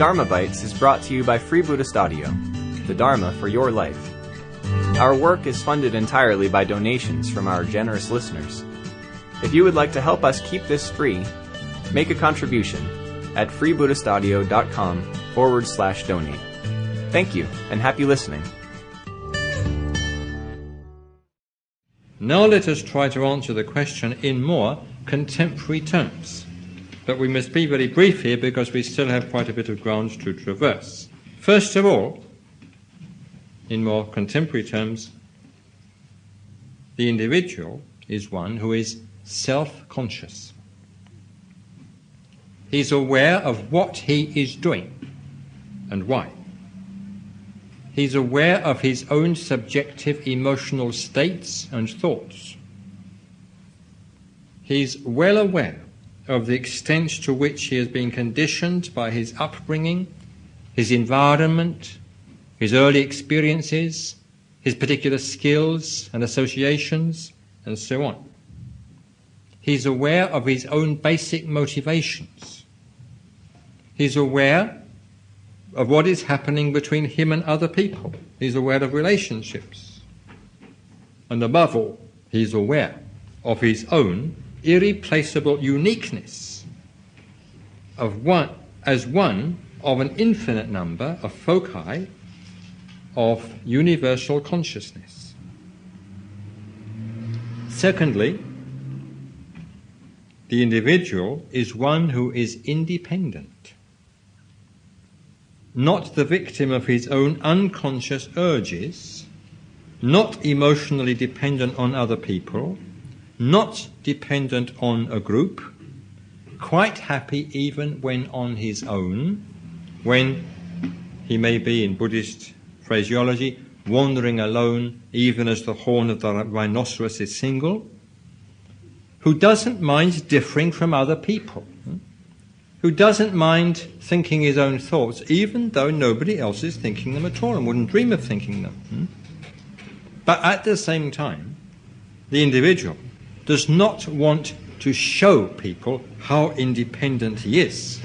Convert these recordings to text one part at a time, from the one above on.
Dharma Bites is brought to you by Free Buddhist Audio, the Dharma for your life. Our work is funded entirely by donations from our generous listeners. If you would like to help us keep this free, make a contribution at freebuddhistaudio.com/donate. Thank you, and happy listening. Now let us try to answer the question in more contemporary terms. But we must be very brief here because we still have quite a bit of ground to traverse. First of all, in more contemporary terms, the individual is one who is self-conscious. He's aware of what he is doing and why. He's aware of his own subjective emotional states and thoughts. He's well aware of the extent to which he has been conditioned by his upbringing, his environment, his early experiences, his particular skills and associations, and so on. He's aware of his own basic motivations. He's aware of what is happening between him and other people. He's aware of relationships. And above all, he's aware of his own irreplaceable uniqueness as one of an infinite number of foci of universal consciousness. Secondly, the individual is one who is independent, not the victim of his own unconscious urges, not emotionally dependent on other people, not dependent on a group, quite happy even when on his own, when he may be, in Buddhist phraseology, wandering alone even as the horn of the rhinoceros is single, who doesn't mind differing from other people, who doesn't mind thinking his own thoughts even though nobody else is thinking them at all and wouldn't dream of thinking them. But at the same time, the individual does not want to show people how independent he is,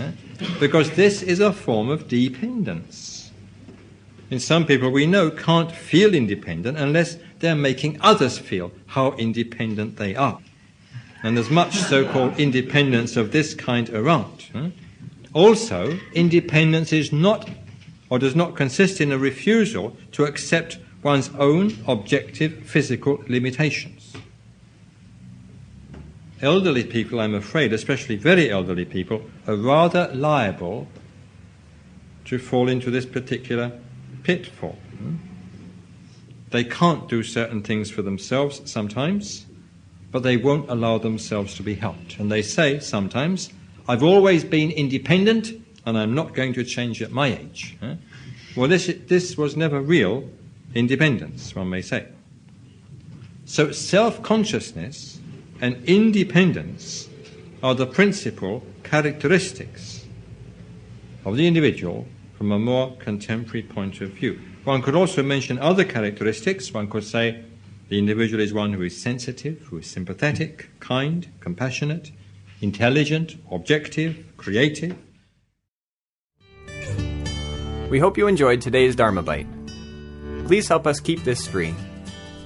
because this is a form of dependence. And some people we know can't feel independent unless they're making others feel how independent they are. And there's much so-called independence of this kind around. Also, independence is not, or does not consist in a refusal to accept one's own objective physical limitations. Elderly people, I'm afraid, especially very elderly people, are rather liable to fall into this particular pitfall. They can't do certain things for themselves sometimes, but they won't allow themselves to be helped. And they say sometimes, I've always been independent and I'm not going to change at my age. Well, this was never real independence, one may say. So self-consciousness and independence are the principal characteristics of the individual from a more contemporary point of view. One could also mention other characteristics. One could say the individual is one who is sensitive, who is sympathetic, kind, compassionate, intelligent, objective, creative. We hope you enjoyed today's Dharma Bite. Please help us keep this free.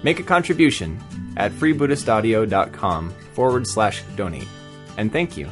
Make a contribution at freebuddhistaudio.com/donate. And thank you.